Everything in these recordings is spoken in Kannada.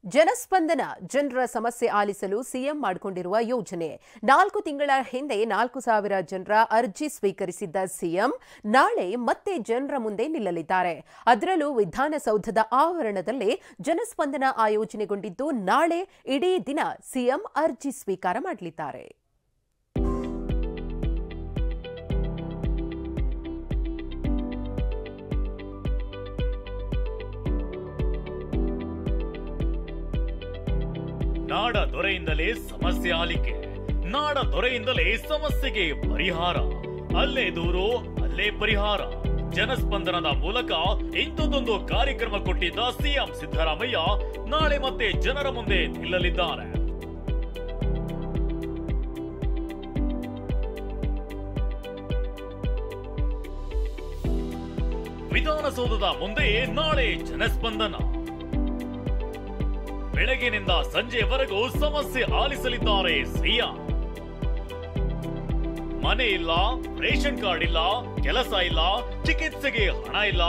ಜನಸ್ಪಂದನ ಜನರ ಸಮಸ್ಯೆ ಆಲಿಸಲು ಸಿಎಂ ಮಾಡಿಕೊಂಡಿರುವ ಯೋಜನೆ 4 ತಿಂಗಳ ಹಿಂದೆ 4,000 ಜನರ ಅರ್ಜಿ ಸ್ವೀಕರಿಸಿದ್ದ ಸಿಎಂ ನಾಳೆ ಮತ್ತೆ ಜನರ ಮುಂದೆ ನಿಲ್ಲಲಿದ್ದಾರೆ. ಅದರಲ್ಲೂ ವಿಧಾನಸೌಧದ ಆವರಣದಲ್ಲೇ ಜನಸ್ಪಂದನ ಆಯೋಜನೆಗೊಂಡಿದ್ದು ನಾಳೆ ಇಡೀ ದಿನ ಸಿಎಂ ಅರ್ಜಿ ಸ್ವೀಕಾರ ಮಾಡಲಿದ್ದಾರೆ. ನಾಡ ದೊರೆಯಿಂದಲೇ ಸಮಸ್ಯೆ ಆಲಿಕೆ, ನಾಡ ದೊರೆಯಿಂದಲೇ ಸಮಸ್ಯೆಗೆ ಪರಿಹಾರ, ಅಲ್ಲೇ ದೂರು ಅಲ್ಲೇ ಪರಿಹಾರ. ಜನಸ್ಪಂದನದ ಮೂಲಕ ಇಂಥದ್ದೊಂದು ಕಾರ್ಯಕ್ರಮ ಕೊಟ್ಟಿದ್ದ ಸಿಎಂ ಸಿದ್ದರಾಮಯ್ಯ ನಾಳೆ ಮತ್ತೆ ಜನರ ಮುಂದೆ ನಿಲ್ಲಲಿದ್ದಾರೆ. ವಿಧಾನಸೌಧದ ಮುಂದೆ ನಾಳೆ ಜನಸ್ಪಂದನ. ಬೆಳಗಿನಿಂದ ಸಂಜೆವರೆಗೂ ಸಮಸ್ಯೆ ಆಲಿಸಲಿದ್ದಾರೆ ಸಿಎಂ. ಮನೆ ಇಲ್ಲ, ರೇಷನ್ ಕಾರ್ಡ್ ಇಲ್ಲ, ಕೆಲಸ ಇಲ್ಲ, ಚಿಕಿತ್ಸೆಗೆ ಹಣ ಇಲ್ಲ,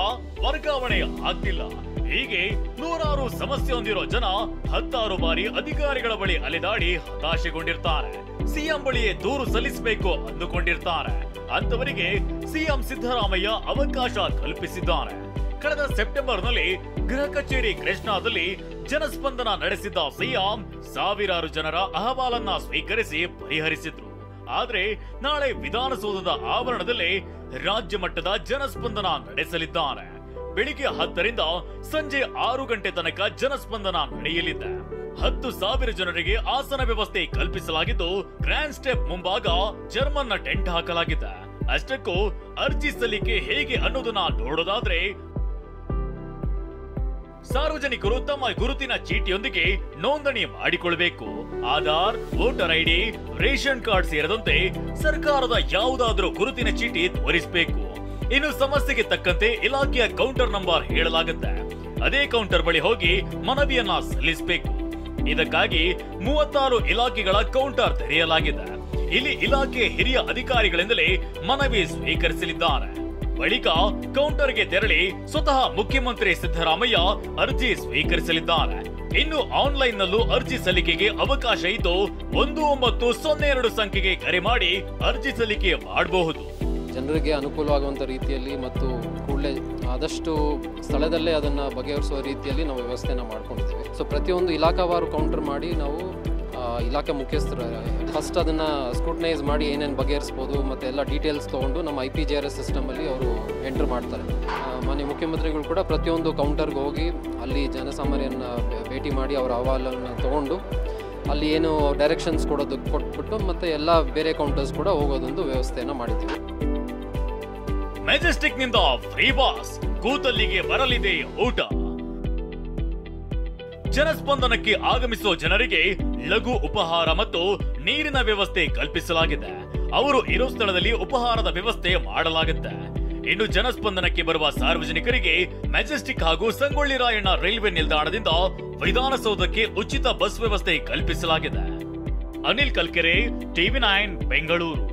ವರ್ಗಾವಣೆ ಆಗ್ತಿಲ್ಲ, ಹೀಗೆ ನೂರಾರು ಸಮಸ್ಯೆ ಹೊಂದಿರೋ ಜನ 10 ಬಾರಿ ಅಧಿಕಾರಿಗಳ ಬಳಿ ಅಲೆದಾಡಿ ಹತಾಶೆಗೊಂಡಿರ್ತಾರೆ. ಸಿಎಂ ಬಳಿಯೇ ದೂರು ಸಲ್ಲಿಸಬೇಕು ಅಂದುಕೊಂಡಿರ್ತಾರೆ. ಅಂತವರಿಗೆ ಸಿಎಂ ಸಿದ್ದರಾಮಯ್ಯ ಅವಕಾಶ ಕಲ್ಪಿಸಿದ್ದಾರೆ. ಕಳೆದ ಸೆಪ್ಟೆಂಬರ್ನಲ್ಲಿ ಗೃಹ ಕಚೇರಿ ಕೃಷ್ಣಾದಲ್ಲಿ ಜನಸ್ಪಂದನ ನಡೆಸಿದ್ದ ಸಿಎಂ ಸಾವಿರಾರು ಜನರ ಅಹವಾಲನ್ನ ಸ್ವೀಕರಿಸಿ ಪರಿಹರಿಸಿದ್ರು. ಆದ್ರೆ ನಾಳೆ ವಿಧಾನಸೌಧದ ಆವರಣದಲ್ಲಿ ರಾಜ್ಯ ಮಟ್ಟದ ಜನಸ್ಪಂದನ ನಡೆಸಲಿದ್ದಾರೆ. ಬೆಳಿಗ್ಗೆ 10ರಿಂದ ಸಂಜೆ 6 ಗಂಟೆ ತನಕ ಜನಸ್ಪಂದನ ನಡೆಯಲಿದೆ. 10,000 ಜನರಿಗೆ ಆಸನ ವ್ಯವಸ್ಥೆ ಕಲ್ಪಿಸಲಾಗಿದ್ದು, ಗ್ರ್ಯಾಂಡ್ ಸ್ಟೆಪ್ ಮುಂಭಾಗ ಜರ್ಮನ್ನ ಟೆಂಟ್ ಹಾಕಲಾಗಿದೆ. ಅಷ್ಟಕ್ಕೂ ಅರ್ಜಿ ಸಲ್ಲಿಕೆ ಹೇಗೆ ಅನ್ನೋದನ್ನ ನೋಡೋದಾದ್ರೆ, ಸಾರ್ವಜನಿಕರು ತಮ್ಮ ಗುರುತಿನ ಚೀಟಿಯೊಂದಿಗೆ ನೋಂದಣಿ ಮಾಡಿಕೊಳ್ಳಬೇಕು. Aadhaar, voter ID, ration card ಸೇರಿದಂತೆ ಸರ್ಕಾರದ ಯಾವುದಾದ್ರೂ ಗುರುತಿನ ಚೀಟಿ ತೋರಿಸಬೇಕು. ಇನ್ನು ಸಮಸ್ಯೆಗೆ ತಕ್ಕಂತೆ ಇಲಾಖೆಯ ಕೌಂಟರ್ ನಂಬರ್ ಹೇಳಲಾಗುತ್ತೆ. ಅದೇ ಕೌಂಟರ್ ಬಳಿ ಹೋಗಿ ಮನವಿಯನ್ನ ಸಲ್ಲಿಸಬೇಕು. ಇದಕ್ಕಾಗಿ 36 ಇಲಾಖೆಗಳ ಕೌಂಟರ್ ತೆರೆಯಲಾಗಿದೆ. ಇಲ್ಲಿ ಇಲಾಖೆ ಹಿರಿಯ ಅಧಿಕಾರಿಗಳಿಂದಲೇ ಮನವಿ ಸ್ವೀಕರಿಸಲಿದ್ದಾರೆ. ಬಳಿಕ ಕೌಂಟರ್ಗೆ ತೆರಳಿ ಸ್ವತಃ ಮುಖ್ಯಮಂತ್ರಿ ಸಿದ್ದರಾಮಯ್ಯ ಅರ್ಜಿ ಸ್ವೀಕರಿಸಲಿದ್ದಾರೆ. ಇನ್ನು ಆನ್ಲೈನ್ ನಲ್ಲೂ ಅರ್ಜಿ ಸಲ್ಲಿಕೆಗೆ ಅವಕಾಶ ಇದ್ದು 1902 ಸಂಖ್ಯೆಗೆ ಕರೆ ಮಾಡಿ ಅರ್ಜಿ ಸಲ್ಲಿಕೆ ಮಾಡಬಹುದು. ಜನರಿಗೆ ಅನುಕೂಲವಾಗುವಂಥ ರೀತಿಯಲ್ಲಿ ಮತ್ತು ಕೂಡಲೇ ಆದಷ್ಟು ಸ್ಥಳದಲ್ಲೇ ಅದನ್ನು ಬಗೆಹರಿಸುವ ರೀತಿಯಲ್ಲಿ ನಾವು ವ್ಯವಸ್ಥೆನ ಮಾಡ್ಕೊಂಡಿದ್ದೇವೆ. ಸೊ ಪ್ರತಿಯೊಂದು ಇಲಾಖಾವಾರು ಕೌಂಟರ್ ಮಾಡಿ ನಾವು ಇಲಾಖೆ ಮುಖ್ಯಸ್ಥರು ಫಸ್ಟ್ ಅದನ್ನು ಸ್ಕ್ರೂಟನೈಸ್ ಮಾಡಿ ಏನೇನು ಬಗೆಹರಿಸ್ಬೋದು ಮತ್ತು ಎಲ್ಲ ಡೀಟೇಲ್ಸ್ ತೊಗೊಂಡು ನಮ್ಮ IPJRS ಸಿಸ್ಟಮಲ್ಲಿ ಅವರು ಎಂಟ್ರ್ ಮಾಡ್ತಾರೆ. ಮಾನ್ಯ ಮುಖ್ಯಮಂತ್ರಿಗಳು ಕೂಡ ಪ್ರತಿಯೊಂದು ಕೌಂಟರ್ಗೆ ಹೋಗಿ ಅಲ್ಲಿ ಜನಸಾಮಾನ್ಯರನ್ನ ಭೇಟಿ ಮಾಡಿ ಅವರ ಅಹವಾಲನ್ನು ತೊಗೊಂಡು ಅಲ್ಲಿ ಏನು ಡೈರೆಕ್ಷನ್ಸ್ ಕೊಟ್ಬಿಟ್ಟು ಮತ್ತೆ ಎಲ್ಲ ಬೇರೆ ಕೌಂಟರ್ಸ್ ಕೂಡ ಹೋಗೋದೊಂದು ವ್ಯವಸ್ಥೆಯನ್ನು ಮಾಡಿದ್ದೀವಿ. ಮೆಜೆಸ್ಟಿಕ್ ನಿಂದ ಫ್ರೀ ಬಾಸ್, ಕೂತಲ್ಲಿಗೆ ಬರಲಿದೆ ಊಟ. ಜನಸ್ಪಂದನಕ್ಕೆ ಆಗಮಿಸುವ ಜನರಿಗೆ ಲಘು ಉಪಹಾರ ಮತ್ತು ನೀರಿನ ವ್ಯವಸ್ಥೆ ಕಲ್ಪಿಸಲಾಗಿದೆ. ಅವರು ಇರೋ ಸ್ಥಳದಲ್ಲಿ ಉಪಹಾರದ ವ್ಯವಸ್ಥೆ ಮಾಡಲಾಗುತ್ತೆ. ಇನ್ನು ಜನಸ್ಪಂದನಕ್ಕೆ ಬರುವ ಸಾರ್ವಜನಿಕರಿಗೆ ಮೆಜೆಸ್ಟಿಕ್ ಹಾಗೂ ಸಂಗೊಳ್ಳಿ ರಾಯಣ್ಣ ರೈಲ್ವೆ ನಿಲ್ದಾಣದಿಂದ ವಿಧಾನಸೌಧಕ್ಕೆ ಉಚಿತ ಬಸ್ ವ್ಯವಸ್ಥೆ ಕಲ್ಪಿಸಲಾಗಿದೆ. ಅನಿಲ್ ಕಲ್ಕೆರೆ, TV9 ಬೆಂಗಳೂರು.